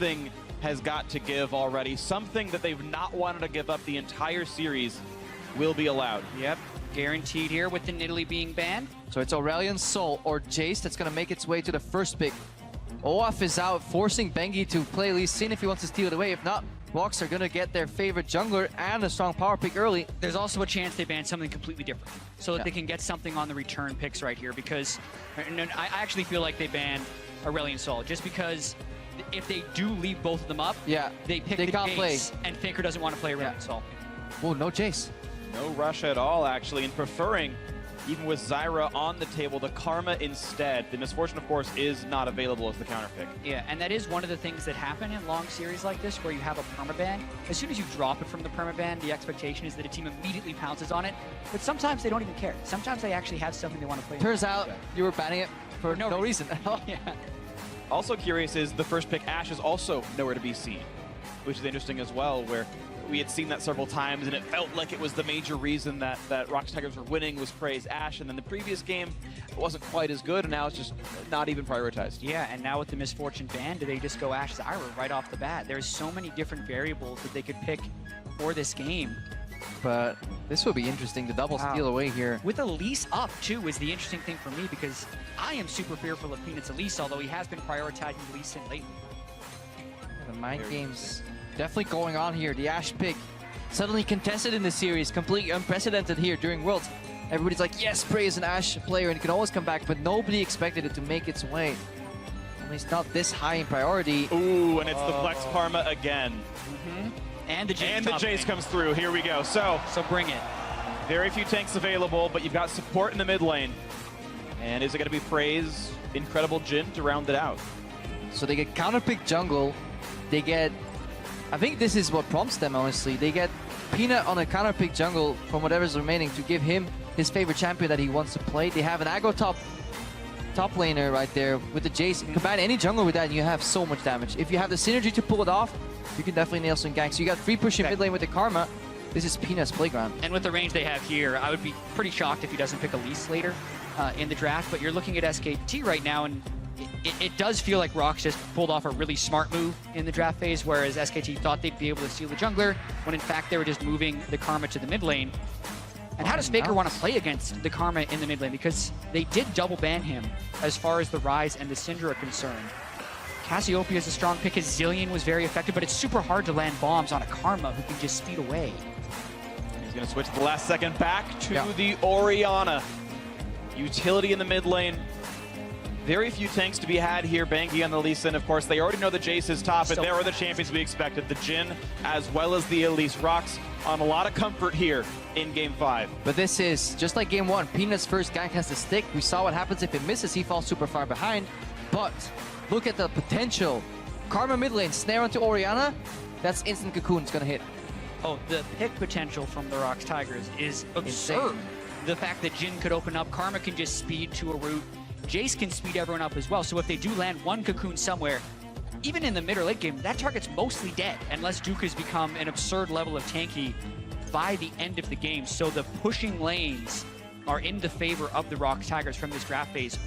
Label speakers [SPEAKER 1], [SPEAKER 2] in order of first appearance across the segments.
[SPEAKER 1] something has got to give already. Something that they've not wanted to give up the entire series will be allowed.
[SPEAKER 2] Yep, guaranteed here with the Nidalee being banned.
[SPEAKER 3] So it's Aurelion Sol or Jace that's going to make its way to the first pick. Olaf is out, forcing Bengi to play Lee Sin if he wants to steal it away. If not, ROX are going to get their favorite jungler and a strong power pick early.
[SPEAKER 2] There's also a chance they ban something completely different so that they can get something on the return picks right here, because I actually feel like they ban Aurelion Sol just because if they do leave both of them up, they pick the Jace, and Faker doesn't want to play Aurelion Sol.
[SPEAKER 3] Oh, no Jace.
[SPEAKER 1] No rush at all, actually, and preferring, even with Zyra on the table, the Karma instead. The Misfortune, of course, is not available as the counter pick.
[SPEAKER 2] Yeah, and that is one of the things that happen in long series like this, where you have a permaban. As soon as you drop it from the permaban, the expectation is that a team immediately pounces on it. But sometimes they don't even care. Sometimes they actually have something they want to play.
[SPEAKER 3] Turns out you were banning it for no reason.
[SPEAKER 2] Yeah.
[SPEAKER 1] Also curious is the first pick, Ashe, is also nowhere to be seen, which is interesting as well, where we had seen that several times, and it felt like it was the major reason that ROX Tigers were winning was praise Ashe, and then the previous game it wasn't quite as good, and now it's just not even prioritized.
[SPEAKER 2] Yeah, and now with the Misfortune ban, do they just go Ashe Zyra right off the bat? There's so many different variables that they could pick for this game.
[SPEAKER 3] But this will be interesting to double steal away here.
[SPEAKER 2] With Elise up, too, is the interesting thing for me, because I am super fearful of Peanut's Elise, although he has been prioritizing Elise in lately.
[SPEAKER 3] The mind games definitely going on here. The Ashe pick suddenly contested in the series, completely unprecedented here during Worlds. Everybody's like, yes, Prey is an Ashe player and it can always come back, but nobody expected it to make its way. At least not this high in priority.
[SPEAKER 1] Ooh, and it's the Flex Karma again.
[SPEAKER 2] And the Jace,
[SPEAKER 1] and the Jace comes through. Here we go. So
[SPEAKER 2] bring it.
[SPEAKER 1] Very few tanks available, but you've got support in the mid lane. And is it going to be Prey's incredible Jhin to round it out?
[SPEAKER 3] So they get counter pick jungle. They get, I think this is what prompts them, honestly. They get Peanut on a counter pick jungle from whatever's remaining to give him his favorite champion that he wants to play. They have an aggro top laner right there with the Jace. Combine any jungle with that and you have so much damage. If you have the synergy to pull it off, you can definitely nail some ganks. So you got free push in mid lane with the Karma. This is Peanut's playground.
[SPEAKER 2] And with the range they have here, I would be pretty shocked if he doesn't pick Elise later in the draft. But you're looking at SKT right now, and it does feel like ROX just pulled off a really smart move in the draft phase, whereas SKT thought they'd be able to steal the jungler, when in fact they were just moving the Karma to the mid lane. And how does Faker want to play against the Karma in the mid lane? Because they did double ban him as far as the Ryze and the Syndra are concerned. Cassiopeia is a strong pick. His Zillion was very effective, but it's super hard to land bombs on a Karma who can just speed away.
[SPEAKER 1] He's going to switch the last second back to the Orianna. Utility in the mid lane. Very few tanks to be had here. Bengi on the Lee Sin, of course. They already know the Jace is top, and there are the champions we expected. The Jhin, as well as the Elise. ROX on a lot of comfort here in Game 5.
[SPEAKER 3] But this is, just like Game 1, Peanut's first gank has to stick. We saw what happens if it misses. He falls super far behind. But look at the potential. Karma mid lane, snare onto Orianna. That's instant cocoon. It's going to hit.
[SPEAKER 2] Oh, the pick potential from the ROX Tigers is absurd. The fact that Jhin could open up, Karma can just speed to a route. Jace can speed everyone up as well, so if they do land one cocoon somewhere, even in the mid or late game, that target's mostly dead, unless Duke has become an absurd level of tanky by the end of the game. So the pushing lanes are in the favor of the ROX Tigers from this draft phase.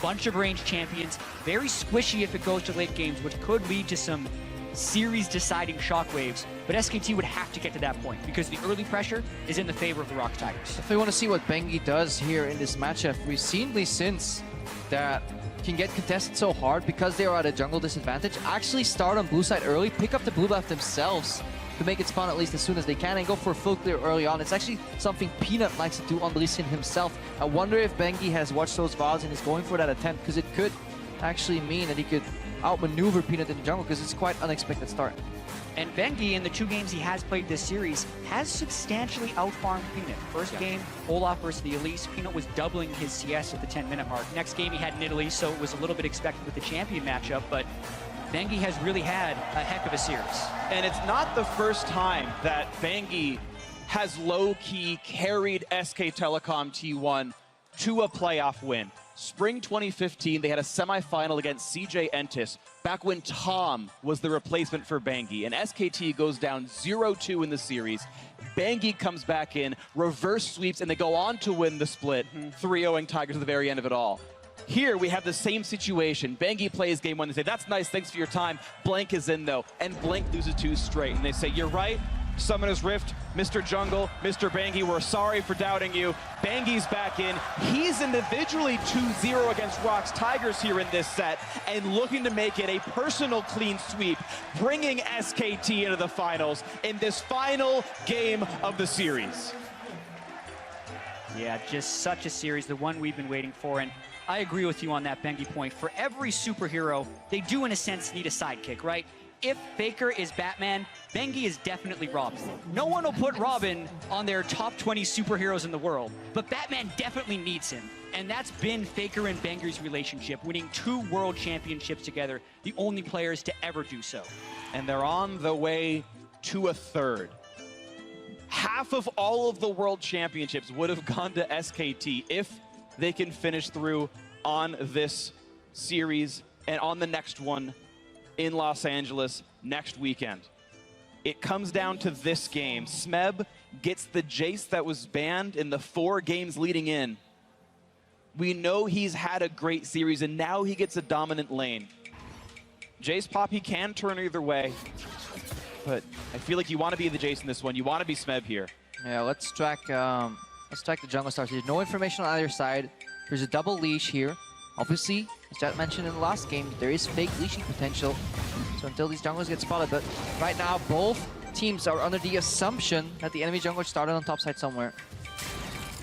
[SPEAKER 2] Bunch of ranged champions, very squishy if it goes to late games, which could lead to some series-deciding shockwaves, but SKT would have to get to that point because the early pressure is in the favor of the ROX Tigers.
[SPEAKER 3] If we want to see what Bengi does here in this matchup, we've seen Lee Sins that can get contested so hard because they are at a jungle disadvantage. Actually start on blue side early, pick up the blue buff themselves to make it spawn at least as soon as they can and go for a full clear early on. It's actually something Peanut likes to do on Lee Sin himself. I wonder if Bengi has watched those VODs and is going for that attempt, because it could actually mean that he could outmaneuver Peanut in the jungle, because it's quite unexpected start.
[SPEAKER 2] And Bengi, in the 2 games he has played this series, has substantially outfarmed Peanut. First game, Olaf versus the Elise. Peanut was doubling his CS at the 10-minute mark. Next game he had Nidalee, so it was a little bit expected with the champion matchup, but Bengi has really had a heck of a series.
[SPEAKER 1] And it's not the first time that Bengi has low-key carried SK Telecom T1 to a playoff win. Spring 2015, they had a semifinal against CJ Entis, back when Tom was the replacement for Bengi, and SKT goes down 0-2 in the series. Bengi comes back in, reverse sweeps, and they go on to win the split, 3-0ing Tigers at the very end of it all. Here we have the same situation. Bengi plays game one. They say, that's nice, thanks for your time. Blank is in though, and Blank loses 2 straight. And they say, you're right, Summoner's Rift, Mr. Jungle, Mr. Bengi, we're sorry for doubting you. Bengi's back in. He's individually 2-0 against ROX Tigers here in this set, and looking to make it a personal clean sweep, bringing SKT into the finals in this final game of the series.
[SPEAKER 2] Yeah, just such a series, the one we've been waiting for. And I agree with you on that Bengi point. For every superhero, they do in a sense need a sidekick, right? If Faker is Batman, Bengi is definitely Robin. No one will put Robin on their top 20 superheroes in the world, but Batman definitely needs him. And that's been Faker and Bengi's relationship, winning 2 world championships together, the only players to ever do so.
[SPEAKER 1] And they're on the way to a 3rd. Half of all of the world championships would have gone to SKT if they can finish through on this series and on the next one in Los Angeles next weekend. It comes down to this game. Smeb gets the Jace that was banned in the 4 games leading in. We know he's had a great series, and now he gets a dominant lane. Jace Pop, he can turn either way, but I feel like you want to be the Jace in this one. You want to be Smeb here.
[SPEAKER 3] Yeah, let's track the jungle stars. There's no information on either side. There's a double leash here. Obviously, as Jet mentioned in the last game, there is fake leashing potential. So until these junglers get spotted, but right now both teams are under the assumption that the enemy jungler started on top side somewhere.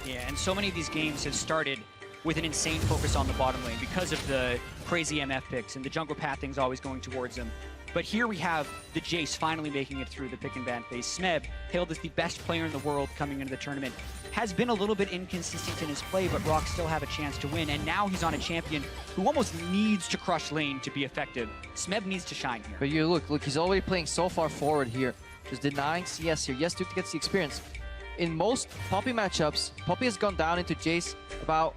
[SPEAKER 2] Yeah, and so many of these games have started with an insane focus on the bottom lane because of the crazy MF picks and the jungle pathing's always going towards them. But here we have the Jace finally making it through the pick and ban phase. Smeb, hailed as the best player in the world coming into the tournament, has been a little bit inconsistent in his play, but ROX still have a chance to win. And now he's on a champion who almost needs to crush lane to be effective. Smeb needs to shine here.
[SPEAKER 3] But you look, he's already playing so far forward here, just denying CS here. Yes, Duke gets the experience. In most Poppy matchups, Poppy has gone down into Jace about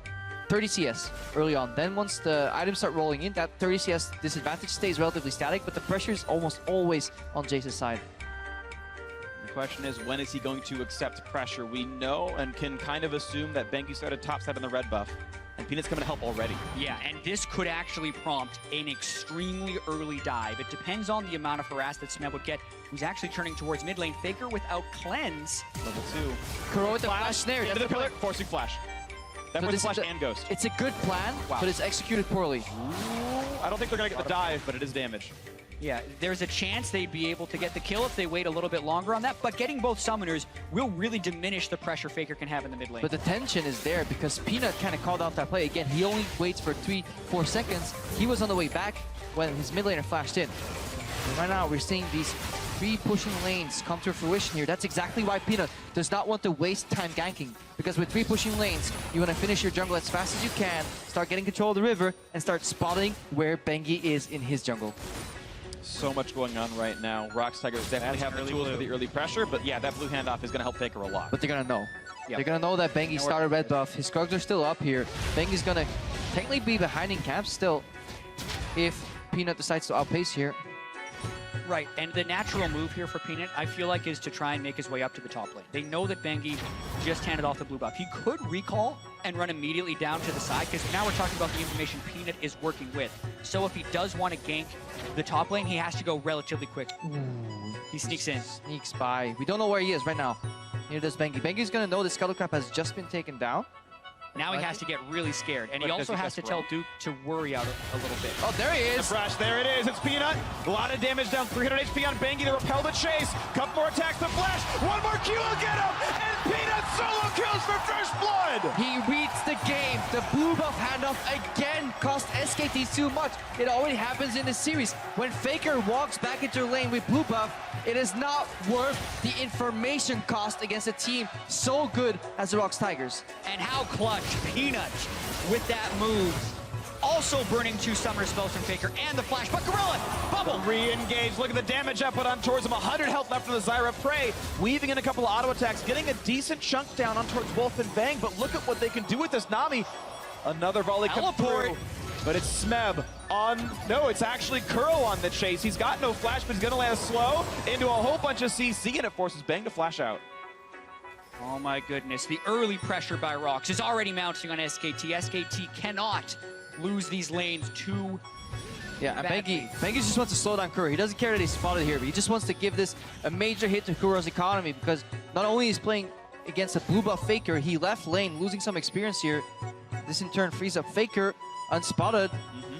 [SPEAKER 3] 30 CS early on. Then once the items start rolling in, that 30 CS disadvantage stays relatively static, but the pressure is almost always on Jace's side.
[SPEAKER 1] The question is, when is he going to accept pressure? We know and can kind of assume that Bengi started topside on the red buff, and Peanut's coming to help already.
[SPEAKER 2] Yeah, and this could actually prompt an extremely early dive. It depends on the amount of harass that Smeb would get, who's actually turning towards mid lane. Faker without cleanse.
[SPEAKER 1] Level 2.
[SPEAKER 3] Kuro with the flash snare.
[SPEAKER 1] Into the pillar, forcing flash. That was flash and ghost.
[SPEAKER 3] It's a good plan,
[SPEAKER 1] wow,
[SPEAKER 3] but it's executed poorly.
[SPEAKER 1] Ooh, I don't think they're going to get the dive, but it is damage.
[SPEAKER 2] Yeah, there's a chance they'd be able to get the kill if they wait a little bit longer on that, but getting both summoners will really diminish the pressure Faker can have in the mid lane.
[SPEAKER 3] But the tension is there because Peanut kind of called out that play. Again, he only waits for 3-4 seconds. He was on the way back when his mid laner flashed in. And right now, we're seeing these 3 pushing lanes come to fruition here. That's exactly why Peanut does not want to waste time ganking. Because with 3 pushing lanes, you want to finish your jungle as fast as you can, start getting control of the river, and start spotting where Bengi is in his jungle.
[SPEAKER 1] So much going on right now. ROX Tigers definitely have the tools for the early pressure, but yeah, that blue handoff is going to help Faker a lot.
[SPEAKER 3] But they're going to know.
[SPEAKER 1] Yep.
[SPEAKER 3] They're going to know that Bengi started red buff. His Krugs are still up here. Bengi's going to technically be behind in camp still if Peanut decides to outpace here.
[SPEAKER 2] Right, and the natural move here for Peanut, I feel like, is to try and make his way up to the top lane. They know that Bengi just handed off the blue buff. He could recall and run immediately down to the side, because now we're talking about the information Peanut is working with. So if he does want to gank the top lane, he has to go relatively quick.
[SPEAKER 3] Ooh,
[SPEAKER 2] he sneaks in.
[SPEAKER 3] Sneaks by. We don't know where he is right now. Neither does Bengi. Bengi's going to know the Scuttle Crab has just been taken down.
[SPEAKER 2] Now he has to get really scared, and he also has to tell Duke to worry out a little bit.
[SPEAKER 3] Oh, there he is!
[SPEAKER 1] The brush, there it is, it's Peanut. A lot of damage down, 300 HP on Bengi, the repel the chase. Couple more attacks, the flash, one more Q will get him, and Peanut solo kills for first blood!
[SPEAKER 3] He reads the game. The blue buff handoff again cost SKT too much. It already happens in the series. When Faker walks back into lane with blue buff, it is not worth the information cost against a team so good as the ROX Tigers.
[SPEAKER 2] And how clutch Peanut with that move. Also burning 2 summoner spells from Faker and the flash, but Gorilla, bubble!
[SPEAKER 1] Re-engage, look at the damage output on towards him, 100 health left from the Zyra Prey, weaving in a couple of auto attacks, getting a decent chunk down on towards Wolf and Bang, but look at what they can do with this Nami. Another volley comes through, but it's Smeb on, no, it's actually Kuro on the chase. He's got no flash, but he's gonna land slow into a whole bunch of CC, and it forces Bang to flash out.
[SPEAKER 2] Oh my goodness, the early pressure by ROX is already mounting on SKT. SKT cannot lose these lanes too
[SPEAKER 3] Yeah, and
[SPEAKER 2] badly.
[SPEAKER 3] Bengi just wants to slow down Kuro. He doesn't care that he's spotted here, but he just wants to give this a major hit to Kuro's economy, because not only is playing against a blue buff Faker, he left lane, losing some experience here. This in turn frees up Faker, unspotted.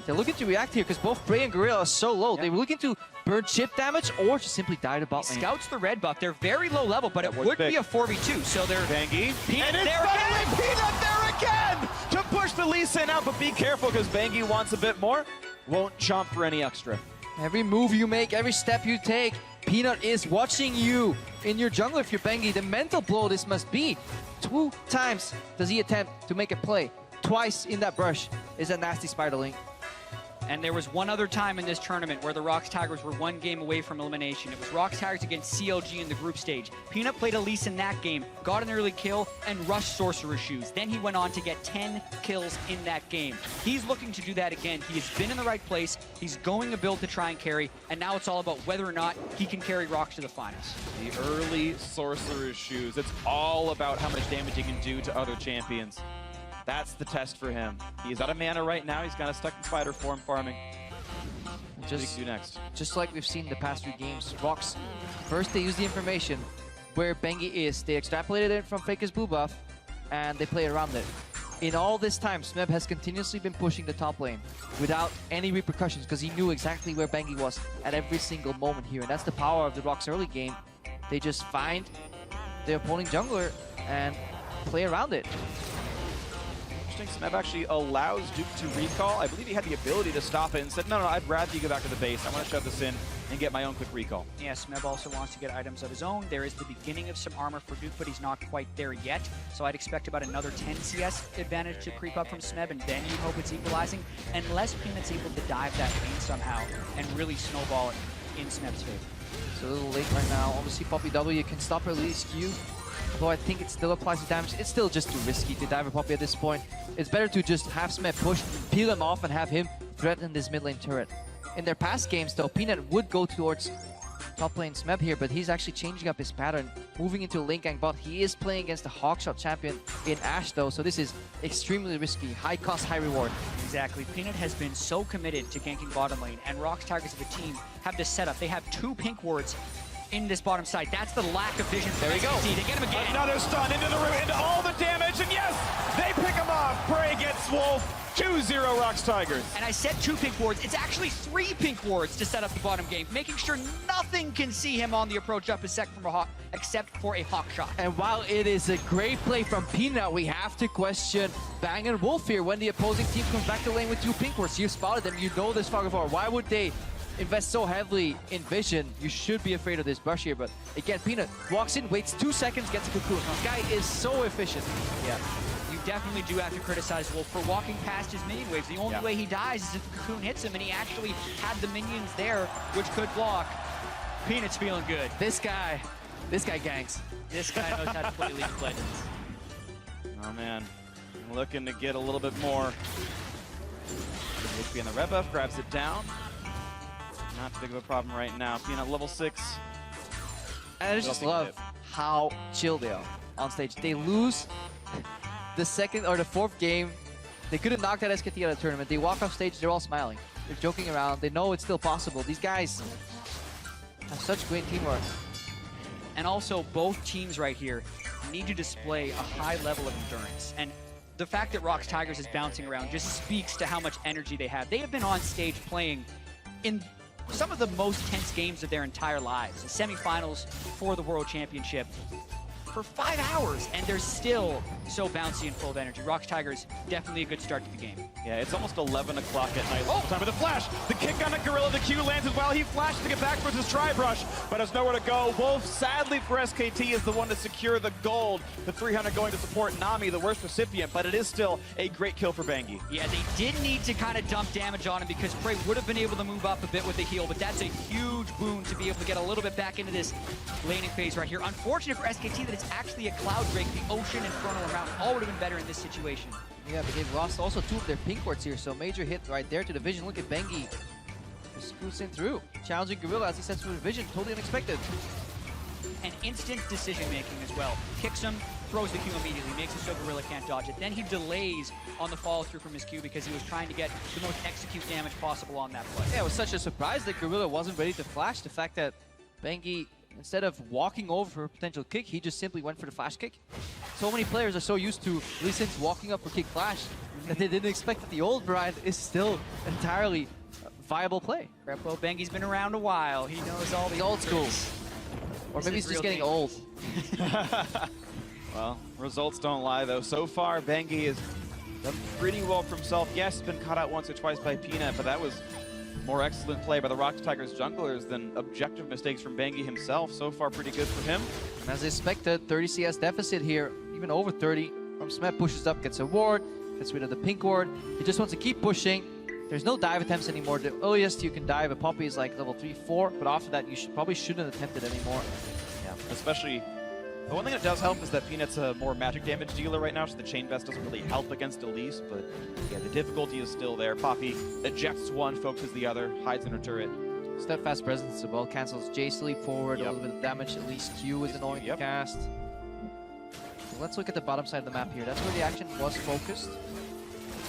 [SPEAKER 3] They're looking to react here because both Bray and Gorilla are so low. They were looking to burn chip damage or just simply die to bot lane.
[SPEAKER 2] Scouts the red buff. They're very low level, but it would be a 4v2. So they're
[SPEAKER 1] Bangy.
[SPEAKER 2] Peanut
[SPEAKER 1] And it's
[SPEAKER 2] there again.
[SPEAKER 1] suddenly Peanut there again to push the Lee Sin out, but be careful because Bangy wants a bit more. Won't jump for any extra.
[SPEAKER 3] Every move you make, every step you take, Peanut is watching you in your jungle if you're Bengi. The mental blow this must be. 2 times does he attempt to make a play. Twice in that brush is a nasty spider link.
[SPEAKER 2] And there was one other time in this tournament where the ROX Tigers were 1 game away from elimination. It was ROX Tigers against CLG in the group stage. Peanut played Elise in that game, got an early kill, and rushed Sorcerer Shoes. Then he went on to get 10 kills in that game. He's looking to do that again. He has been in the right place. He's going a build to try and carry, and now it's all about whether or not he can carry ROX to the finals.
[SPEAKER 1] The early Sorcerer's Shoes. It's all about how much damage he can do to other champions. That's the test for him. He's out of mana right now. He's kind of stuck in spider form farming. What do you do next?
[SPEAKER 3] Just like we've seen the past few games, ROX, first they use the information where Bengi is. They extrapolated it from Faker's blue buff, and they play around it. In all this time, Smeb has continuously been pushing the top lane without any repercussions because he knew exactly where Bengi was at every single moment here. And that's the power of the ROX early game. They just find the opponent jungler and play around it.
[SPEAKER 1] Smeb actually allows Duke to recall. I believe he had the ability to stop it and said, no, I'd rather you go back to the base. I want to shove this in and get my own quick recall.
[SPEAKER 2] Yeah, Smeb also wants to get items of his own. There is the beginning of some armor for Duke, but he's not quite there yet. So I'd expect about another 10 CS advantage to creep up from Smeb, and then you hope it's equalizing, unless Peanut's able to dive that lane somehow and really snowball it in Smeb's favor.
[SPEAKER 3] It's a little late right now. Obviously, Poppy W can stop her least Q. Although I think it still applies to damage, it's still just too risky to dive a Poppy at this point. It's better to just have Smeb push, peel him off, and have him threaten this mid lane turret. In their past games, though, Peanut would go towards top lane Smeb here, but he's actually changing up his pattern, moving into a lane gang bot. He is playing against the Hawkshot champion in Ashe, though, so this is extremely risky. High cost, high reward.
[SPEAKER 2] Exactly. Peanut has been so committed to ganking bottom lane, and ROX Tigers as a team have this setup. They have 2 pink wards in this bottom side. That's the lack of vision for SKT. They get him again.
[SPEAKER 1] Another stun into the root, into all the damage, and yes, they pick him off. Prey gets Wolf. 2-0 ROX Tigers.
[SPEAKER 2] And I said 2 pink wards. It's actually 3 pink wards to set up the bottom game, making sure nothing can see him on the approach up a sec from a hawk, except for a hawk shot.
[SPEAKER 3] And while it is a great play from Peanut, we have to question Bang and Wolf here when the opposing team comes back to lane with 2 pink wards. You spotted them, you know this far before. Why would they invest so heavily in vision? You should be afraid of this brush here, but again, Peanut walks in, waits 2 seconds, gets a cocoon. This guy is so efficient.
[SPEAKER 2] Yeah. You definitely do have to criticize Wolf for walking past his minion waves. The only way he dies is if the cocoon hits him, and he actually had the minions there, which could block. Peanut's feeling good.
[SPEAKER 3] This guy gangs.
[SPEAKER 2] This guy knows how to play League of Legends.
[SPEAKER 1] Oh man, looking to get a little bit more. HP on the red buff, grabs it down. Not too big of a problem right now. Peanut level 6.
[SPEAKER 3] And I just love how chill they are on stage. They lose the 2nd or the 4th game. They couldn't knock that SKT out of the tournament. They walk off stage, they're all smiling. They're joking around. They know it's still possible. These guys have such great teamwork.
[SPEAKER 2] And also, both teams right here need to display a high level of endurance. And the fact that ROX Tigers is bouncing around just speaks to how much energy they have. They have been on stage playing in some of the most tense games of their entire lives. The semifinals for the World Championship for 5 hours, and they're still so bouncy and full of energy. ROX Tigers, definitely a good start to the game.
[SPEAKER 1] Yeah, it's almost 11 o'clock at night. Oh, time for the flash. The kick on the Gorilla, the Q lands as well. He flashes to get back towards his tri-brush, but has nowhere to go. Wolf, sadly for SKT, is the one to secure the gold. The 300 going to support Nami, the worst recipient, but it is still a great kill for Bangy.
[SPEAKER 2] Yeah, they did need to kind of dump damage on him because Prey would have been able to move up a bit with the heal, but that's a huge boon to be able to get a little bit back into this laning phase right here. Unfortunate for SKT that it's actually a Cloud Drake. The Ocean, Infernal, or Mountain all would have been better in this situation.
[SPEAKER 3] Yeah, but they've lost also 2 of their pink wards here, so major hit right there to the vision. Look at Bengi. Just scoots in through. Challenging Gorilla as he sets through the vision. Totally unexpected.
[SPEAKER 2] And instant decision making as well. Kicks him, throws the Q immediately, makes it so Gorilla can't dodge it. Then he delays on the follow through from his Q because he was trying to get the most execute damage possible on that play.
[SPEAKER 3] Yeah, it was such a surprise that Gorilla wasn't ready to flash. The fact that Bengi, instead of walking over for a potential kick, he just simply went for the flash kick. So many players are so used to Lee Sin's walking up for kick flash that they didn't expect that the old variant is still entirely viable play.
[SPEAKER 2] Well, Bengi's been around a while. He knows all the
[SPEAKER 3] Old school. Or maybe he's just getting old.
[SPEAKER 1] Well, results don't lie, though. So far, Bengi has done pretty well for himself. Yes, been caught out once or twice by Peanut, but that was more excellent play by the ROX Tigers junglers than objective mistakes from Bengi himself. So far, pretty good for him.
[SPEAKER 3] And as expected, 30 CS deficit here, even over 30. From Smet pushes up, gets a ward, gets rid of the pink ward. He just wants to keep pushing. There's no dive attempts anymore. The earliest you can dive a Poppy is like level 3, 4, but after that you probably shouldn't attempt it anymore.
[SPEAKER 1] Yeah, especially, the one thing that does help is that Peanut's a more magic damage dealer right now, so the Chain Vest doesn't really help against Elise, but yeah, the difficulty is still there. Poppy ejects one, focuses the other, hides in her turret.
[SPEAKER 3] Steadfast presence as well, cancels Jay's leap forward, a little bit of damage, at least Q is annoying to cast. So let's look at the bottom side of the map here. That's where the action was focused.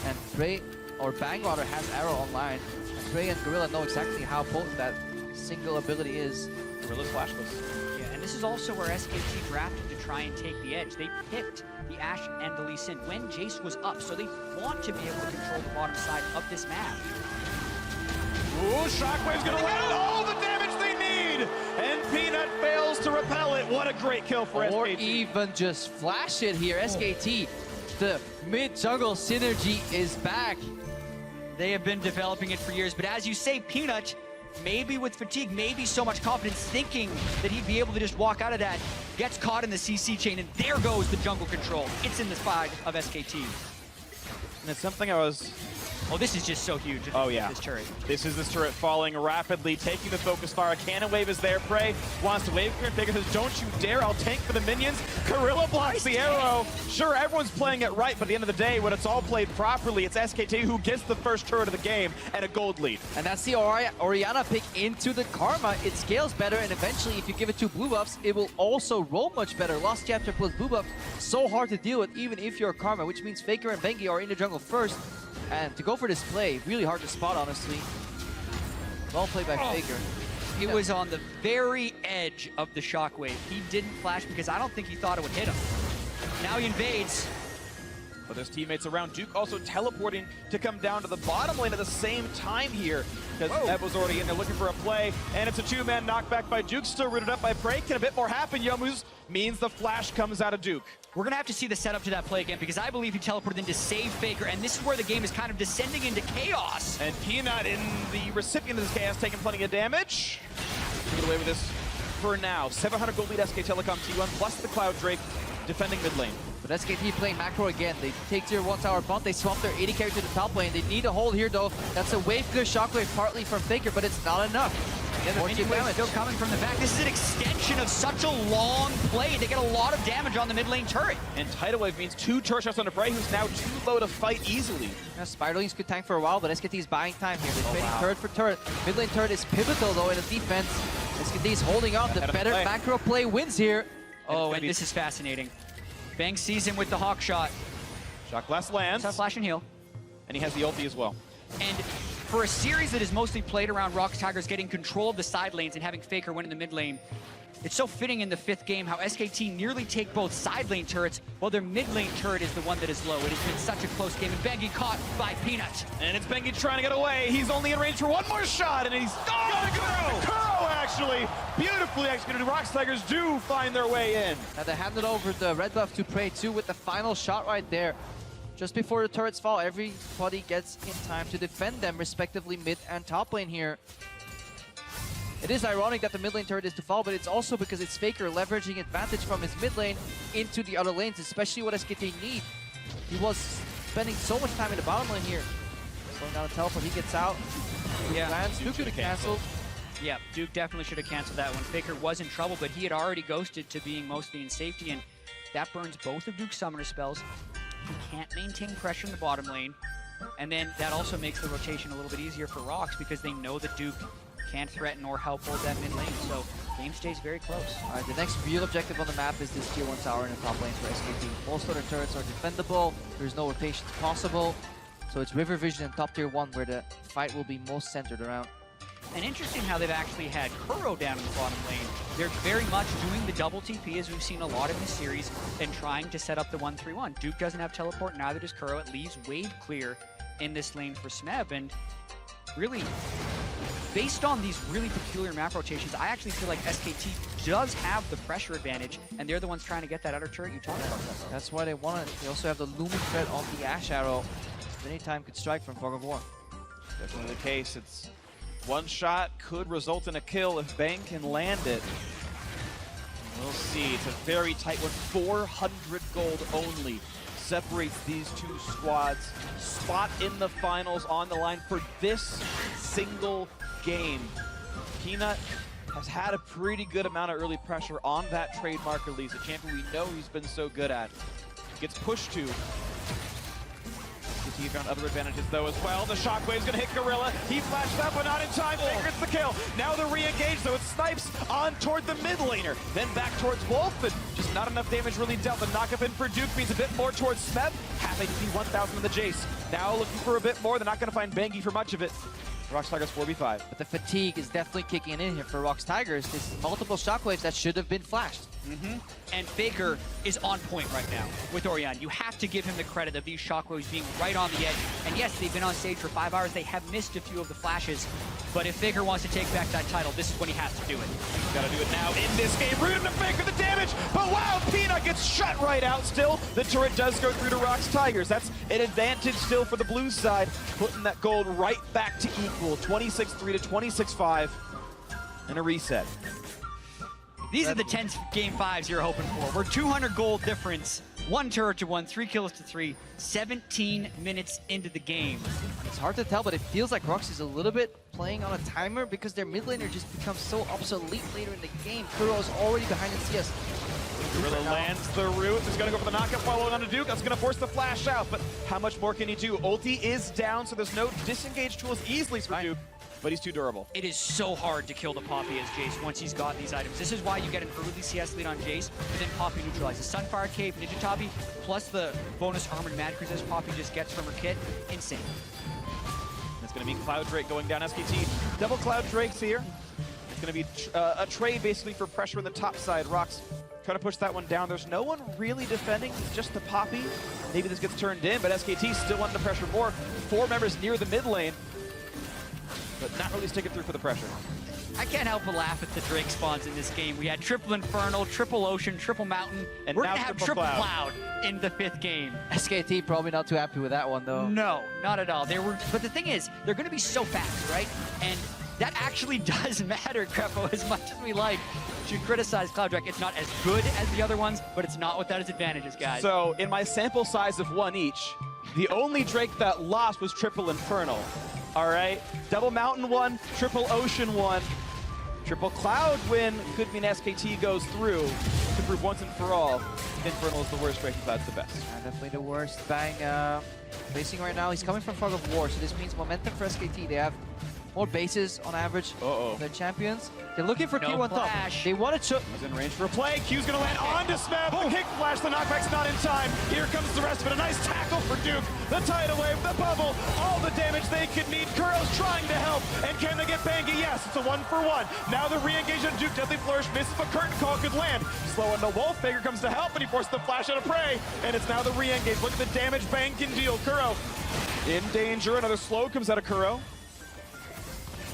[SPEAKER 3] And Frey, or Bangwater, has Arrow online. And Frey and Gorilla know exactly how potent that single ability is.
[SPEAKER 1] Gorilla's flashless.
[SPEAKER 2] Yeah, and this is also where SKT drafted to try and take the edge. They picked the Ashe and the Lee Sin when Jace was up, so they want to be able to control the bottom side of this map.
[SPEAKER 1] Ooh, Shockwave's gonna land all the damage they need! And Peanut fails to repel it. What a great kill for SKT.
[SPEAKER 3] Or even just flash it here. SKT, the mid-jungle synergy is back.
[SPEAKER 2] They have been developing it for years, but as you say, Peanut, maybe with fatigue, maybe so much confidence, thinking that he'd be able to just walk out of that, gets caught in the CC chain, and there goes the jungle control. It's in the side of SKT.
[SPEAKER 1] And it's something I was...
[SPEAKER 2] Oh, this is just so huge.
[SPEAKER 1] Oh, yeah.
[SPEAKER 2] This turret.
[SPEAKER 1] This is this turret falling rapidly, taking the focus fire. Cannon Wave is there. Prey wants to wave clear. Faker says, don't you dare, I'll tank for the minions. Gorilla blocks the arrow. Sure, everyone's playing it right, but at the end of the day, when it's all played properly, it's SKT who gets the first turret of the game and a gold lead.
[SPEAKER 3] And that's the Orianna pick into the Karma. It scales better, and eventually, if you give it 2 blue buffs, it will also roll much better. Lost Chapter plus blue buff, so hard to deal with, even if you're a Karma, which means Faker and Bengi are in the jungle first. And to go for this play, really hard to spot, honestly. Well played by Faker.
[SPEAKER 2] He was on the very edge of the shockwave. He didn't flash because I don't think he thought it would hit him. Now he invades.
[SPEAKER 1] But there's teammates around. Duke also teleporting to come down to the bottom lane at the same time here, because Ev was already in there looking for a play, and it's a 2-man knockback by Duke, still rooted up by Prey. Can a bit more happen? Yomu's means the flash comes out of Duke.
[SPEAKER 2] We're going to have to see the setup to that play again, because I believe he teleported in to save Faker, and this is where the game is kind of descending into chaos.
[SPEAKER 1] And Peanut, in the recipient of this chaos, taking plenty of damage. Give it away with this for now. 700 gold lead SK Telecom T1, plus the Cloud Drake defending mid lane.
[SPEAKER 3] But SKT playing macro again. They take tier 1 tower bump, they swap their 80 carry to the top lane. They need a hold here though. That's a wave clear shockwave partly from Faker, but it's not enough.
[SPEAKER 2] Yeah, the minion wave still coming from the back. This is an extension of such a long play. They get a lot of damage on the mid lane turret.
[SPEAKER 1] And Tidal Wave means 2 turret shots on the Prey, who's now too low to fight easily.
[SPEAKER 3] Yeah, Spiderlings could tank for a while, but SKT is buying time here. They're trading turret for turret. Mid lane turret is pivotal though in the defense. SKT is holding on. The better macro play wins here.
[SPEAKER 2] Oh, and this is fascinating. Bang sees him with the hawk shot.
[SPEAKER 1] Shock Blast lands.
[SPEAKER 2] It's flash and heal.
[SPEAKER 1] And he has the ulti as well.
[SPEAKER 2] And for a series that is mostly played around ROX Tigers getting control of the side lanes and having Faker win in the mid lane, it's so fitting in the 5th game how SKT nearly take both side lane turrets while their mid lane turret is the one that is low. It has been such a close game, and Bengi caught by Peanut.
[SPEAKER 1] And it's Bengi trying to get away. He's only in range for one more shot, and he's gonna go! Kuro, actually! Beautifully executed. ROX Tigers do find their way in.
[SPEAKER 3] Now they handed over the red buff to Prey 2 with the final shot right there. Just before the turrets fall, everybody gets in time to defend them, respectively mid and top lane here. It is ironic that the mid lane turret is to fall, but it's also because it's Faker leveraging advantage from his mid lane into the other lanes, especially what SKT need. He was spending so much time in the bottom lane here. Slowing down the teleport, he gets out.
[SPEAKER 2] Yeah,
[SPEAKER 3] lands. Duke could have canceled.
[SPEAKER 2] Yeah, Duke definitely should have canceled that one. Faker was in trouble, but he had already ghosted to being mostly in safety, and that burns both of Duke's summoner spells. He can't maintain pressure in the bottom lane, and then that also makes the rotation a little bit easier for ROX because they know that Duke can't threaten or help hold that mid lane, so game stays very close.
[SPEAKER 3] All right, the next real objective on the map is this tier 1 tower in the top lanes for SKT. Most other turrets are defendable, there's no rotations possible, so it's River Vision and top tier 1 where the fight will be most centered around.
[SPEAKER 2] And interesting how they've actually had Kuro down in the bottom lane. They're very much doing the double TP as we've seen a lot in this series and trying to set up the 1-3-1. Duke doesn't have teleport, neither does Kuro. It leaves wave clear in this lane for Smeb, and really, based on these really peculiar map rotations, I actually feel like SKT does have the pressure advantage, and they're the ones trying to get that outer turret you talked about.
[SPEAKER 3] That's why they want it. They also have the looming threat on the Ash Arrow. Anytime could strike from Fog of War.
[SPEAKER 1] Definitely the case. It's one shot could result in a kill if Bang can land it. We'll see. It's a very tight one. 400 gold only separates these two squads. Spot in the finals on the line for this single game. Peanut has had a pretty good amount of early pressure on that trademark release, a champion we know he's been so good at. Gets pushed to. He found other advantages though as well. The shockwave's gonna hit Gorilla. He flashed up, but not in time. Baker gets the kill. Now they're re-engaged though. It snipes on toward the mid laner. Then back towards Wolf, but just not enough damage really dealt. The knockup in for Duke means a bit more towards Smeb. Half HP 1,000 in the Jace. Now looking for a bit more. They're not gonna find Bangi for much of it. ROX Tigers 4v5.
[SPEAKER 3] But the fatigue is definitely kicking in here for ROX Tigers. There's multiple shockwaves that should have been flashed.
[SPEAKER 2] And Faker is on point right now with Orion. You have to give him the credit of these shockwaves being right on the edge. And yes, they've been on stage for 5 hours. They have missed a few of the flashes. But if Faker wants to take back that title, this is when he has to do it.
[SPEAKER 1] He's got to do it now in this game. Rooting to Faker the damage. But wow, Peanut gets shut right out still. The turret does go through to ROX Tigers. That's an advantage still for the blue side. Putting that gold right back to equal. 26-3 to 26-5. And a reset.
[SPEAKER 2] These are the 10 game 5s you're hoping for. We're 200 gold difference, 1 turret to 1, 3 kills to 3, 17 minutes into the game.
[SPEAKER 3] It's hard to tell, but it feels like ROX is a little bit playing on a timer because their mid laner just becomes so obsolete later in the game. Kuro is already behind in CS.
[SPEAKER 1] Gorilla lands the root. He's going to go for the knockup following on to Duke. That's going to force the flash out, but how much more can he do? Ulti is down, so there's no disengage tools easily for Duke. But he's too durable.
[SPEAKER 2] It is so hard to kill the Poppy as Jace once he's got these items. This is why you get an early CS lead on Jace, but then Poppy neutralizes. Sunfire Cape, Ninja Tabi, plus the bonus armored magic resist Poppy just gets from her kit. Insane.
[SPEAKER 1] It's going to be Cloud Drake going down SKT. Double Cloud Drakes here. It's going to be a trade basically for pressure on the top side. ROX trying to push that one down. There's no one really defending, just the Poppy. Maybe this gets turned in, but SKT still wanting to pressure more. 4 members near the mid lane, but not really sticking through for the pressure.
[SPEAKER 2] I can't help but laugh at the Drake spawns in this game. We had triple Infernal, triple Ocean, triple Mountain,
[SPEAKER 1] and
[SPEAKER 2] we're
[SPEAKER 1] now
[SPEAKER 2] gonna have triple Cloud in the 5th game.
[SPEAKER 3] SKT probably not too happy with that one though.
[SPEAKER 2] No, not at all. But the thing is, they're gonna be so fast, right? And that actually does matter, Greppo, as much as we like to criticize Cloud Drake. It's not as good as the other ones, but it's not without its advantages, guys.
[SPEAKER 1] So in my sample size of 1 each, the only Drake that lost was triple Infernal. All right, double Mountain 1, triple Ocean 1, triple Cloud win could mean SKT goes through to prove once and for all Infernal is the worst Drake and Cloud's the best.
[SPEAKER 3] Definitely the worst. Bang facing right now. He's coming from Fog of War, so this means momentum for SKT. They have more bases on average than their champions. They're looking for Q1 top. They want to
[SPEAKER 1] He's in range for a play. Q's gonna land onto Smeb. The kick flash, the knockback's not in time. Here comes the rest of it. A nice tackle for Duke. The tidal wave, the bubble, all the damage they could need. Kuro's trying to help. And can they get Bangi? Yes, it's a 1-for-1. Now the re-engage on Duke. Deadly Flourish misses, but Curtain Call could land. Slow into Wolf. Baker comes to help, and he forces the flash out of prey. And it's now the re-engage. Look at the damage Bang can deal. Kuro in danger. Another slow comes out of Kuro.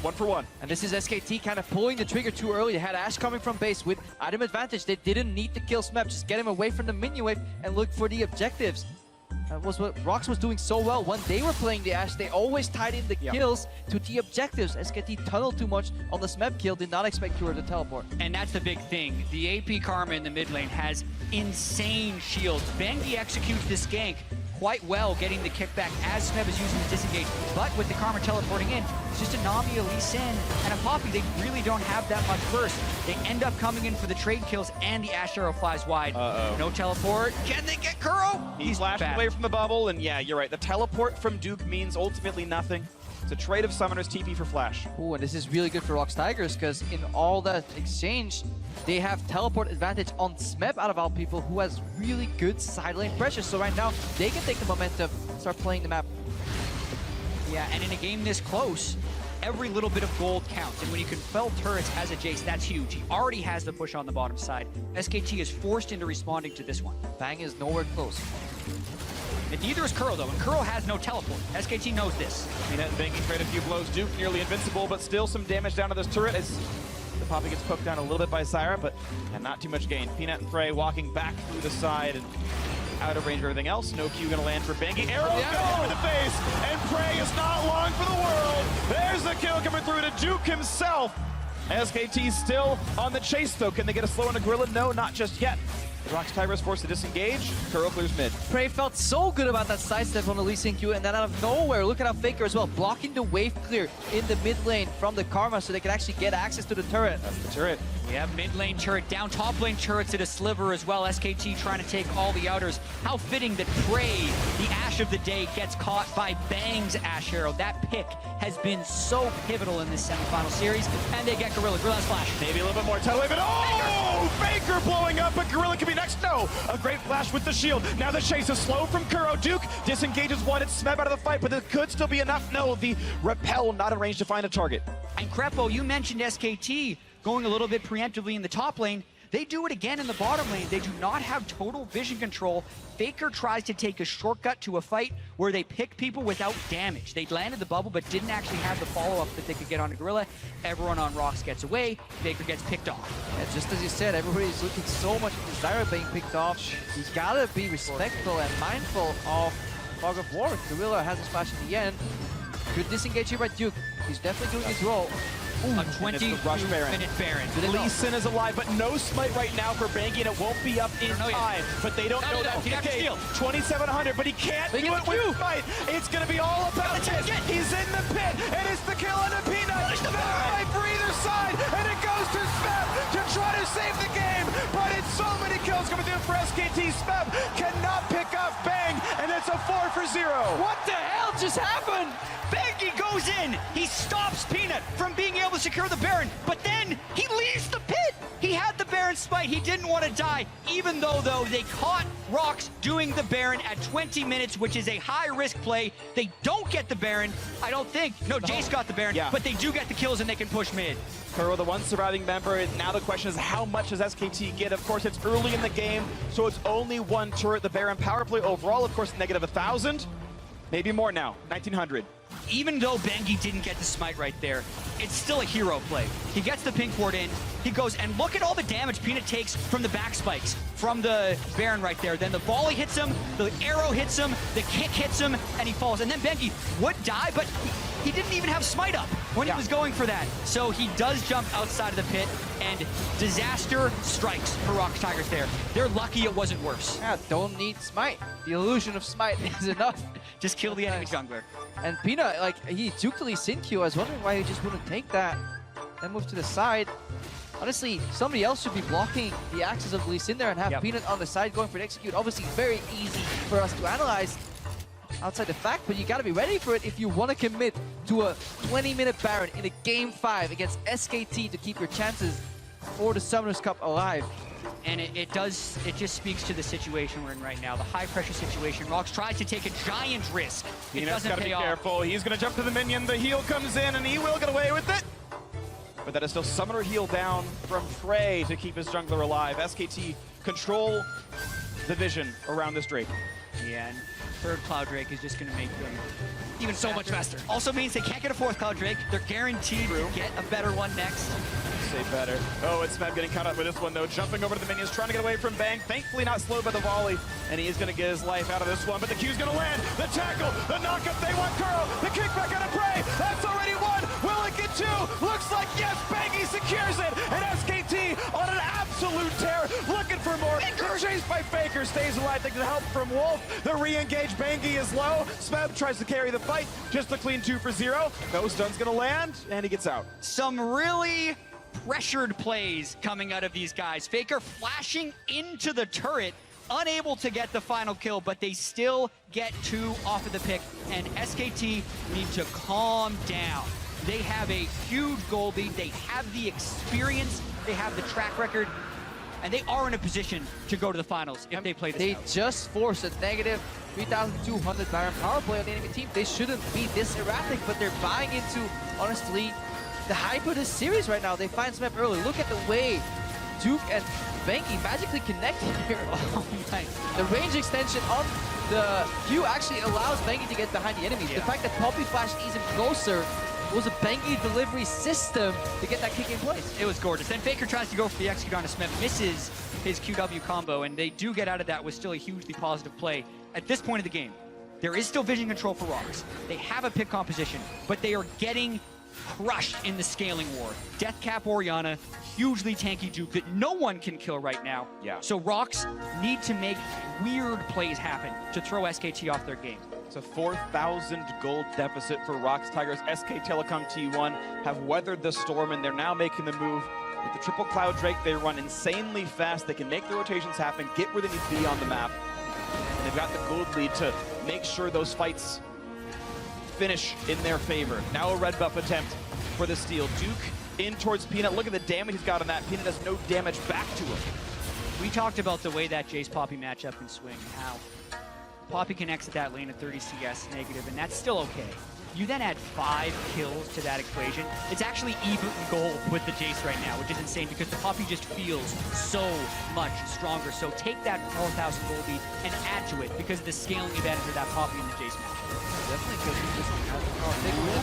[SPEAKER 1] 1-for-1.
[SPEAKER 3] And this is SKT kind of pulling the trigger too early. They had Ash coming from base with item advantage. They didn't need to kill Smeb. Just get him away from the minion wave and look for the objectives. That was what ROX was doing so well. When they were playing the Ash, they always tied in the kills to the objectives. SKT tunneled too much on the Smeb kill. Did not expect Kuro to teleport.
[SPEAKER 2] And that's the big thing. The AP Karma in the mid lane has insane shields. Bangi executes this gank quite well, getting the kickback as Smeb is using the disengage. But with the Karma teleporting in, it's just a Nami, a Lee Sin, and a Poppy. They really don't have that much burst. They end up coming in for the trade kills, and the Ash Arrow flies wide. No teleport. Can they get Kuro?
[SPEAKER 1] He's flashed away from the bubble, and yeah, you're right. The teleport from Duke means ultimately nothing. It's a trade of Summoners TP for Flash.
[SPEAKER 3] Ooh, and this is really good for ROX Tigers because in all that exchange, they have teleport advantage on Smeb out of all people who has really good side lane pressure. So right now, they can take the momentum, start playing the map.
[SPEAKER 2] Yeah, and in a game this close, every little bit of gold counts. And when you can fell turrets as a Jace, that's huge. He already has the push on the bottom side. SKT is forced into responding to this one.
[SPEAKER 3] Bang is nowhere close.
[SPEAKER 2] And neither is Kuro, though, and Kuro has no teleport. SKT knows this.
[SPEAKER 1] Peanut and Banky trade a few blows. Duke nearly invincible, but still some damage down to this turret as the Poppy gets poked down a little bit by Syra, but not too much gain. Peanut and Frey walking back through the side and out of range of everything else. No Q gonna land for Banky. Arrow going in the face, and Prey is not long for the world. There's the kill coming through to Duke himself. SKT still on the chase though. Can they get a slow on the Gorilla? No, not just yet. ROX Tigers forced to disengage. Kuro clears mid.
[SPEAKER 3] Prey felt so good about that sidestep on the Lee Sin Q, and then out of nowhere, look at how Faker as well, blocking the wave clear in the mid lane from the Karma so they can actually get access to the turret.
[SPEAKER 1] That's the turret.
[SPEAKER 2] We have mid lane turret down, top lane turrets at a sliver as well. SKT trying to take all the outers. How fitting that Prey, the Ashe of the day, gets caught by Bang's Ashe Arrow. That pick has been so pivotal in this semifinal series, and they get Gorilla. Gorilla's flash.
[SPEAKER 1] Maybe a little bit more tidal wave, and oh! Faker blowing up, but Gorilla can be next. No! A great flash with the shield. Now the chase is slow from Kuro. Duke disengages one. It's Smeb out of the fight, but it could still be enough. No, the repel not in range to find a target.
[SPEAKER 2] And Crepo, you mentioned SKT going a little bit preemptively in the top lane. They do it again in the bottom lane. They do not have total vision control. Faker tries to take a shortcut to a fight where they pick people without damage. They landed the bubble, but didn't actually have the follow-up that they could get on a Gorilla. Everyone on ROX gets away. Faker gets picked off.
[SPEAKER 3] Yeah, just as you said, everybody's looking so much at Zyra being picked off. You gotta be respectful and mindful of Fog of War. Gorilla has his flash in the end. Good disengage here by Duke. He's definitely doing his role.
[SPEAKER 2] Ooh, a 20-minute Baron.
[SPEAKER 1] Lee Sin is alive, but no smite right now for Banky, and it won't be up in time. But they don't know that. Okay, 2,700, but he can't do it with smite. It's going to be all about this. He's in the pit, and it's the kill on a Peanut. Right for either side, and it goes to Smeb to try to save the game. But it's so many kills coming through for SKT. Smeb cannot pick up Bang, and it's a 4-for-0.
[SPEAKER 3] What the hell just happened?
[SPEAKER 2] Banky goes in. He stops Peanut from being able to secure the Baron, but then he leaves the pit. He had the Baron smite. He didn't want to die, even though they caught ROX doing the Baron at 20 minutes, which is a high-risk play. They don't get the Baron, I don't think. No, Jace got the Baron, but they do get the kills and they can push mid.
[SPEAKER 1] Kuro, the one surviving member. Now the question is, how much does SKT get? Of course, it's early in the game, so it's only one turret. The Baron power play overall, of course, negative 1,000. Maybe more now, 1,900.
[SPEAKER 2] Even though Banky didn't get the smite right there, it's still a hero play. He gets the pink ward in, he goes, and look at all the damage Peanut takes from the back spikes, from the Baron right there. Then the volley hits him, the arrow hits him, the kick hits him, and he falls. And then Banky would die, but he didn't even have smite up when he was going for that. So he does jump outside of the pit, and disaster strikes for ROX Tigers there. They're lucky it wasn't worse.
[SPEAKER 3] Yeah, don't need smite. The illusion of smite is enough.
[SPEAKER 2] Just kill the enemy jungler.
[SPEAKER 3] And Peanut, like, he took the Lee Sin Q. I was wondering why he just wouldn't take that. Then move to the side. Honestly, somebody else should be blocking the axis of Lee Sin there and have Peanut on the side going for an execute. Obviously, very easy for us to analyze outside the fact, but you gotta be ready for it if you want to commit to a 20-minute Baron in a Game 5 against SKT to keep your chances for the Summoners Cup alive.
[SPEAKER 2] And it just speaks to the situation we're in right now, the high-pressure situation. ROX tries to take a giant risk. It doesn't
[SPEAKER 1] gotta
[SPEAKER 2] pay
[SPEAKER 1] be
[SPEAKER 2] off.
[SPEAKER 1] careful. He's gonna jump to the minion. The heal comes in, and he will get away with it. But that is still Summoner heal down from Frey to keep his jungler alive. SKT control the vision around this Drake.
[SPEAKER 2] Yeah, and third Cloud Drake is just going to make them even so much faster. Also means they can't get a fourth Cloud Drake. They're guaranteed to get a better one next.
[SPEAKER 1] Say better. Oh, it's Smeb getting caught up with this one, though. Jumping over to the minions, trying to get away from Bang. Thankfully not slowed by the volley, and he is going to get his life out of this one. But the Q's going to land. The tackle, the knockup, they want Kuro. The kickback out of Prey. That's already one. Will it get two? Looks like yes. Bangy secures it. And SKT on an absolute tear, looking for more. Chased by Faker, stays alive. Thanks to help from Wolf. The re-engage Bangy is low. Smeb tries to carry the fight. Just a clean 2-for-0. No stun's going to land, and he gets out.
[SPEAKER 2] Some really pressured plays coming out of these guys. Faker flashing into the turret unable to get the final kill, but they still get 2 off of the pick, and SKT need to calm down. They have a huge goal lead, they have the experience, they have the track record, and they are in a position to go to the finals if they play this
[SPEAKER 3] They
[SPEAKER 2] out.
[SPEAKER 3] just forced a negative 3,200 Baron power play on the enemy team. They shouldn't be this erratic, but they're buying into, honestly, the hype of this series right now. They find Smep early. Look at the way Duke and Venki magically connect here.
[SPEAKER 2] Oh my.
[SPEAKER 3] The range extension on the Q actually allows Venki to get behind the enemies.
[SPEAKER 2] Yeah.
[SPEAKER 3] The fact that Poppy Flash is even closer was a Bengi delivery system to get that kick in place.
[SPEAKER 2] It was gorgeous. Then Faker tries to go for the execute on Smith, misses his QW combo, and they do get out of that with still a hugely positive play. At this point of the game, there is still vision control for ROX. They have a pick composition, but they are getting crushed in the scaling war. Deathcap Orianna, hugely tanky Duke that no one can kill right now.
[SPEAKER 1] Yeah.
[SPEAKER 2] So ROX need to make weird plays happen to throw SKT off their game.
[SPEAKER 1] It's a 4,000 gold deficit for ROX Tigers. SK Telecom T1 have weathered the storm, and they're now making the move. With the triple Cloud Drake, they run insanely fast. They can make the rotations happen, get where they need to be on the map. And they've got the gold lead to make sure those fights finish in their favor. Now a red buff attempt for the steal. Duke in towards Peanut. Look at the damage he's got on that. Peanut does no damage back to him.
[SPEAKER 2] We talked about the way that Jace Poppy matchup can swing, how Poppy can exit that lane at 30 CS negative, and that's still okay. You then add 5 kills to that equation. It's actually even gold with the Jace right now, which is insane because the Poppy just feels so much stronger. So take that 4,000 gold lead and add to it because of the scaling advantage of that Poppy in the Jace match.
[SPEAKER 3] Definitely could be just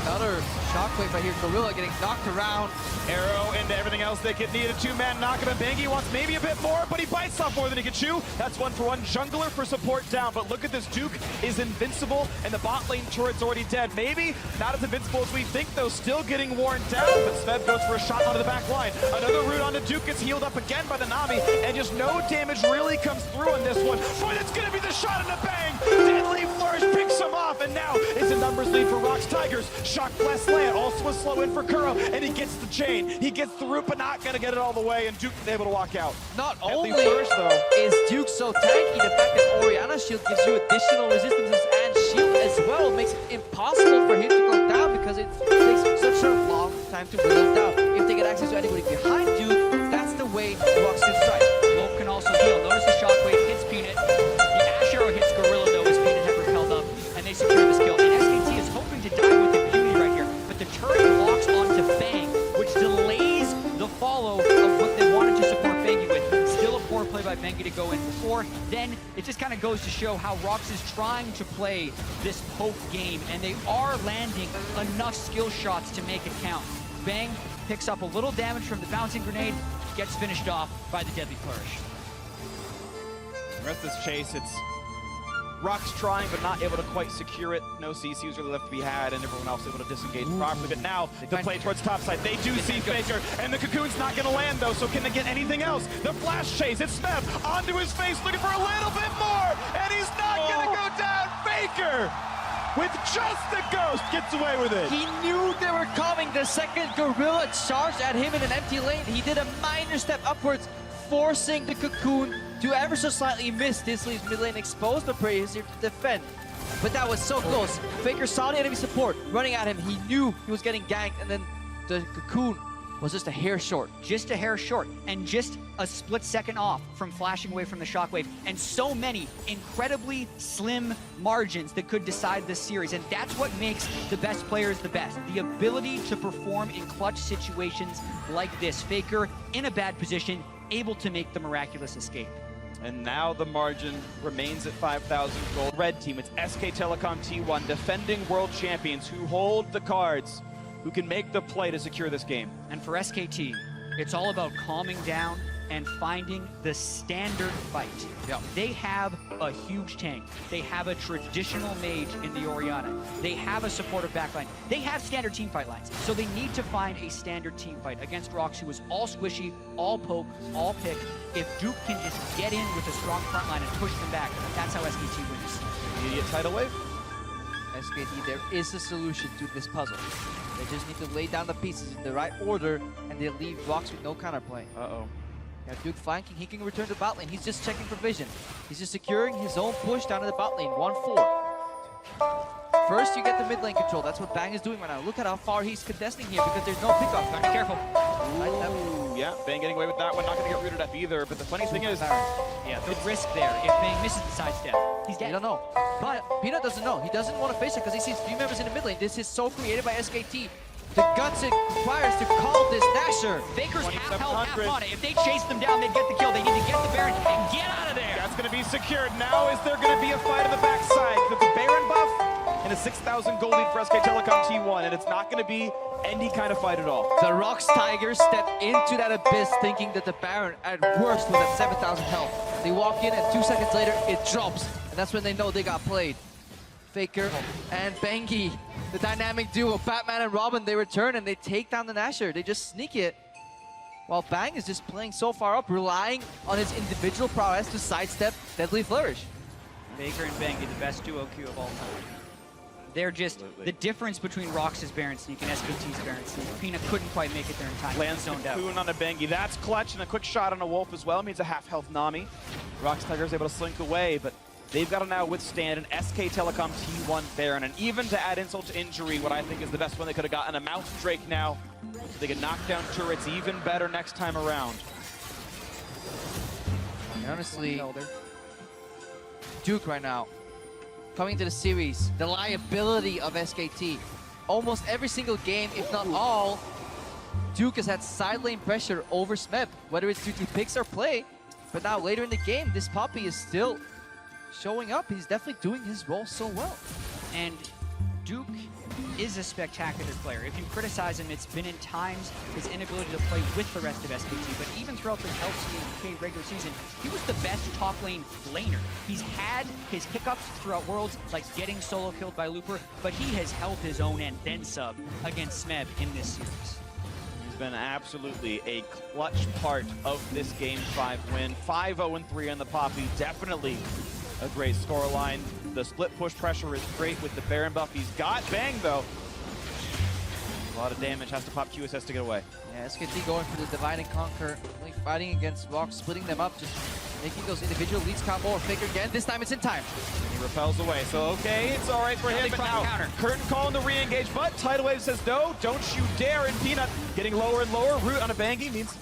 [SPEAKER 3] another shockwave right here. Gorilla getting knocked around.
[SPEAKER 1] Arrow into everything else they could need. A 2-man knock him. Bengi wants maybe a bit more, but he bites off more than he can chew. That's 1-for-1 jungler for support down. But look at this. Duke is invincible, and the bot lane turret's already dead. Maybe not as invincible as we think, though. Still getting worn down, but Svev goes for a shot onto the back line. Another root onto Duke gets healed up again by the Nami, and just no damage really comes through on this one. But it's going to be the shot and a bang. Deadly Flourish picks him off, and now it's a numbers lead for ROX Tigers. Shock Bless land, also a slow in for Kuro, and he gets the chain. He gets the root, but not gonna get it all the way, and Duke is able to walk out.
[SPEAKER 3] Not
[SPEAKER 1] Deadly
[SPEAKER 3] only
[SPEAKER 1] Flourish, though.
[SPEAKER 3] is Duke so tanky, the fact that Orianna's shield gives you additional resistances and shield as well makes it impossible for him to go down because it takes such a long time to whittle down. If they get access to anybody behind Duke, that's the way ROX can strike.
[SPEAKER 2] Lope can also heal. Notice the shockwave hits Peanut. The Ash Arrow hits Gorilla, though, as Peanut had repelled up, and they secure this kill. And SKT is hoping to die with impunity right here, but the turret locks onto Fang, which delays the follow of what they wanted to support Bengi with. Still a poor play by Bengi to go in before. Then it just kind of goes to show how ROX is trying to play this poke game, and they are landing enough skill shots to make it count. Bang picks up a little damage from the bouncing grenade, gets finished off by the Deadly Flourish.
[SPEAKER 1] The rest of this chase, it's ROX trying, but not able to quite secure it. No CC was really left to be had, and everyone else able to disengage properly. But now, the play towards topside. They do see Faker, and the Cocoon's not going to land, though, so can they get anything else? The flash chase, it's Smep onto his face, looking for a little bit more, and he's not going to go down. Faker, with just the ghost, gets away with it.
[SPEAKER 3] He knew they were coming. The second Gorilla charged at him in an empty lane. He did a minor step upwards, forcing the Cocoon to ever so slightly miss. This leaves mid lane exposed, but Prey is here to defend. But that was so close. Faker saw the enemy support running at him. He knew he was getting ganked, and then the Cocoon was just a hair short.
[SPEAKER 2] Just a hair short, and just a split second off from flashing away from the shockwave, and so many incredibly slim margins that could decide this series, and that's what makes the best players the best. The ability to perform in clutch situations like this. Faker in a bad position, able to make the miraculous escape.
[SPEAKER 1] And now the margin remains at 5,000 gold. Red team, it's SK Telecom T1, defending world champions who hold the cards, who can make the play to secure this game.
[SPEAKER 2] And for SKT, it's all about calming down and finding the standard fight.
[SPEAKER 3] Yep.
[SPEAKER 2] They have a huge tank. They have a traditional mage in the Orianna. They have a supportive backline. They have standard team fight lines. So they need to find a standard team fight against ROX, who is all squishy, all poke, all pick. If Duke can just get in with a strong front line and push them back, that's how SKT wins.
[SPEAKER 1] Immediate tidal wave.
[SPEAKER 3] SKT, there is a solution to this puzzle. They just need to lay down the pieces in the right order, and they leave ROX with no counterplay.
[SPEAKER 1] Uh-oh.
[SPEAKER 3] Yeah, Duke flanking, he can return to the bot lane. He's just checking for vision. He's just securing his own push down to the bot lane, 1-4. First, you get the mid lane control. That's what Bang is doing right now. Look at how far he's contesting here because there's no pickup.
[SPEAKER 2] Be careful.
[SPEAKER 1] Ooh, yeah, Bang getting away with that one. Not going to get rooted up either. But the funny thing is,
[SPEAKER 2] Yeah, the risk there. If Bang misses the sidestep, he's dead.
[SPEAKER 3] You don't know. But Peanut doesn't know. He doesn't want to face it because he sees 3 members in the mid lane. This is so created by SKT. The guts it requires to call this Dasher.
[SPEAKER 2] Faker's half health, half mana. If they chase them down, they'd get the kill. They need to get the Baron and get out of there.
[SPEAKER 1] that's going to be secured. Now is there going to be a fight on the backside? It's a Baron buff and a 6,000 gold lead for SK Telecom T1, and it's not going to be any kind of fight at all.
[SPEAKER 3] The ROX Tigers step into that abyss thinking that the Baron at worst was at 7,000 health. They walk in and 2 seconds later it drops. And that's when they know they got played. Faker and Bangi, the dynamic duo, Batman and Robin, they return and they take down the Nasher. They just sneak it. While Bang is just playing so far up, relying on his individual prowess to sidestep Deadly Flourish.
[SPEAKER 2] Faker and Bangi, the best duo queue of all time. They're just the difference between ROX's Baron Sneak and SKT's Baron Sneak. Peanut couldn't quite make it there in time.
[SPEAKER 1] Lands
[SPEAKER 2] zoned out.
[SPEAKER 1] Cocoon on a Bengi. That's clutch, and a quick shot on a Wolf as well. Means a half-health Nami. ROX Tigers able to slink away, but they've got to now withstand an SK Telecom T1 Baron. And even to add insult to injury, what I think is the best one they could have gotten, a Mouse Drake now. So they can knock down turrets even better next time around.
[SPEAKER 3] And honestly, Duke right now, coming to the series, the liability of SKT. Almost every single game, if not all, Duke has had side lane pressure over Smeb, whether it's due to picks or play. But now later in the game, this Poppy is still showing up. He's definitely doing his role so well.
[SPEAKER 2] And Duke is a spectacular player. If you criticize him, it's been in times his inability to play with the rest of SKT, but even throughout the LCK regular season, he was the best top lane laner. He's had his hiccups throughout Worlds, like getting solo killed by Looper, but he has held his own and then sub against Smeb in this series.
[SPEAKER 1] He's been absolutely a clutch part of this Game 5 win. 5-0-3 on the Poppy, definitely a great scoreline. The split push pressure is great with the Baron buff he's got. Bang, though. A lot of damage, has to pop QSS to get away.
[SPEAKER 3] Yeah, SKT going for the Divide and Conquer, really fighting against ROX, splitting them up, just making those individual leads combo or Faker again. This time it's in time.
[SPEAKER 1] He repels away, so okay, it's all right for him. But now,
[SPEAKER 2] counter.
[SPEAKER 1] Curtain calling the re-engage, but Tidal Wave says no, don't you dare, and Peanut getting lower and lower. Root on a Bangi means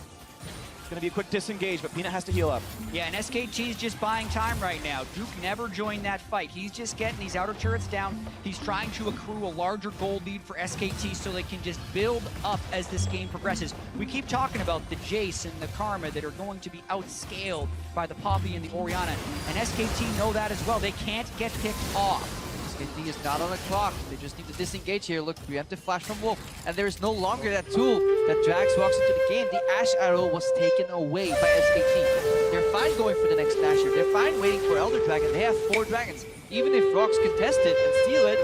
[SPEAKER 1] it's going to be a quick disengage, but Peanut has to heal up.
[SPEAKER 2] Yeah, and SKT's just buying time right now. Duke never joined that fight. He's just getting these outer turrets down. He's trying to accrue a larger gold lead for SKT so they can just build up as this game progresses. We keep talking about the Jace and the Karma that are going to be outscaled by the Poppy and the Orianna, and SKT know that as well. They can't get picked off.
[SPEAKER 3] SKT is not on the clock. They just need to disengage here. Look, preemptive flash from Wolf. And there is no longer that tool that drags ROX into the game. The Ash Arrow was taken away by SKT. They're fine going for the next Dasher. They're fine waiting for Elder Dragon. They have 4 dragons. Even if ROX contest it and steal it,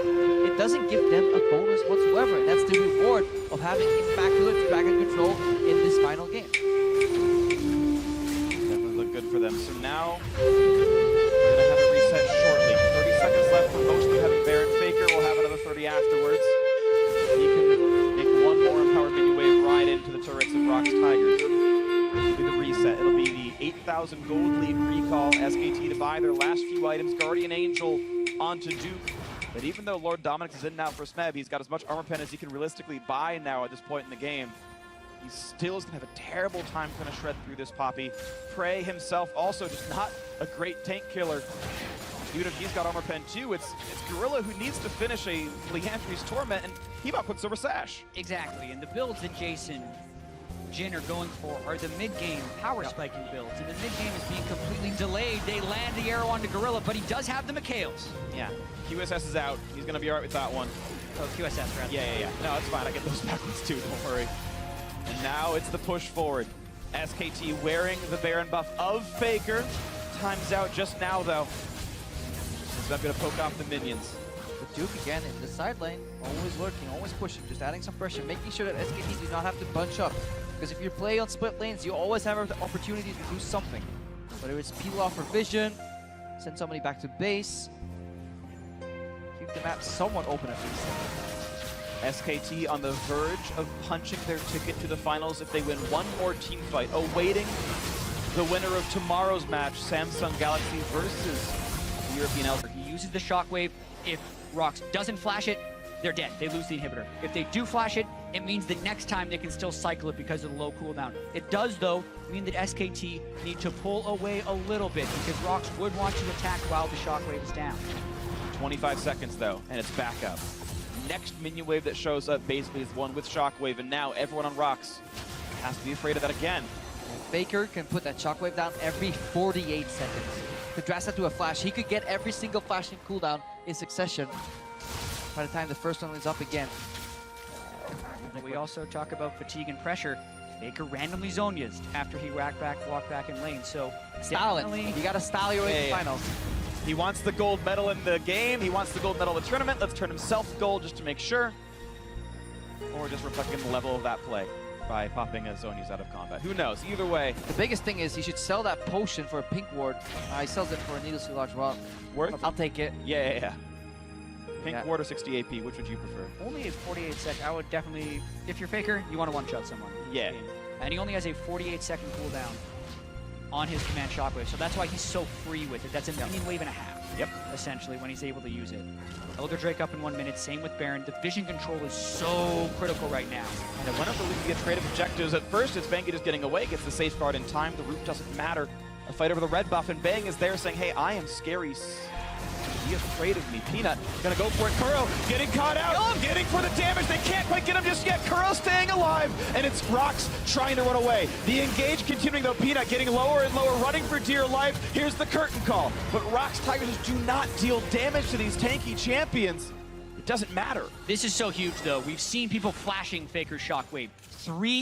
[SPEAKER 3] it doesn't give them a bonus whatsoever. And that's the reward of having immaculate dragon control in this final game.
[SPEAKER 1] Definitely look good for them. So now, we're going to have a reset shortly. 30 seconds left for most of them having Baron. Faker will have another 30 afterwards. He can make one more empowered minion wave right into the turrets of ROX Tigers. It'll be the reset. It'll be the 8,000 gold lead recall. SKT to buy their last few items. Guardian Angel onto Duke. But even though Lord Dominik is in now for Smeb, he's got as much armor pen as he can realistically buy now at this point in the game. He still is going to have a terrible time trying to shred through this Poppy. Prey himself also just not a great tank killer. Even if he's got armor pen too, it's Gorilla who needs to finish a Leandri's Torment, and he bought Quicksilver Sash.
[SPEAKER 2] Exactly, and the builds that Jason, Jin are going for are the mid-game power spiking builds, and the mid-game is being completely delayed. They land the arrow onto Gorilla, but he does have the Mikhails.
[SPEAKER 1] Yeah, QSS is out. He's going to be all right with that one.
[SPEAKER 2] Oh, QSS, rather.
[SPEAKER 1] Yeah. No, it's fine. I get those backwards too, don't worry. And now it's the push forward. SKT wearing the Baron buff of Faker. Time's out just now, though. He's not going to poke off the minions.
[SPEAKER 3] But Duke again in the side lane, always lurking, always pushing, just adding some pressure, making sure that SKT do not have to bunch up. Because if you play on split lanes, you always have the opportunity to do something. Whether it's peel off or vision, send somebody back to base, keep the map somewhat open at least.
[SPEAKER 1] SKT on the verge of punching their ticket to the finals if they win one more team fight, awaiting the winner of tomorrow's match, Samsung Galaxy versus the European Elder.
[SPEAKER 2] He uses the shockwave. If ROX doesn't flash it, they're dead. They lose the inhibitor. If they do flash it, it means that next time they can still cycle it because of the low cooldown. It does, though, mean that SKT need to pull away a little bit because ROX would want to attack while the shockwave is down.
[SPEAKER 1] 25 seconds, though, and it's back up. Next minion wave that shows up basically is one with shockwave, and now everyone on ROX has to be afraid of that again.
[SPEAKER 3] Faker can put that shockwave down every 48 seconds. To dress that to a flash, he could get every single flashing cooldown in succession by the time the first one is up again.
[SPEAKER 2] And we also talk about fatigue and pressure. Faker randomly Zonias after he walked back in lane. So
[SPEAKER 3] Style it.
[SPEAKER 2] definitely,
[SPEAKER 3] You gotta style your way to the finals.
[SPEAKER 1] He wants the gold medal in the game. He wants the gold medal in the tournament. Let's turn himself gold just to make sure. Or just reflecting the level of that play by popping a Zonius out of combat. Who knows? Either way.
[SPEAKER 3] The biggest thing is he should sell that potion for a pink ward. He sells it for a needlessly large rock.
[SPEAKER 1] Worth?
[SPEAKER 3] I'll take it.
[SPEAKER 1] Yeah. Pink
[SPEAKER 3] Yeah.
[SPEAKER 1] ward or 60 AP, which would you prefer?
[SPEAKER 2] only a 48 sec. I would definitely, if you're Faker, you want to one-shot someone.
[SPEAKER 1] Yeah.
[SPEAKER 2] And he only has a 48-second cooldown on his command shockwave, so that's why he's so free with it. That's a minion wave and a half.
[SPEAKER 1] Yep.
[SPEAKER 2] Essentially, when he's able to use it. Elder Drake up in 1 minute, same with Baron. The vision control is so critical right now.
[SPEAKER 1] And I wonder if the league gets creative objectives. At first, it's Bangy just getting away, gets the safeguard in time. The root doesn't matter. A fight over the red buff, and Bang is there saying, hey, I am scary. Be afraid of me. Peanut gonna go for it. Kuro getting caught out, getting for the damage. They can't quite get him just yet. Kuro staying alive, and it's ROX trying to run away. The engage continuing though. Peanut getting lower and lower, running for dear life. Here's the curtain call. But ROX Tigers just do not deal damage to these tanky champions. It doesn't matter.
[SPEAKER 2] This is so huge, though. We've seen people flashing Faker's shockwave. 3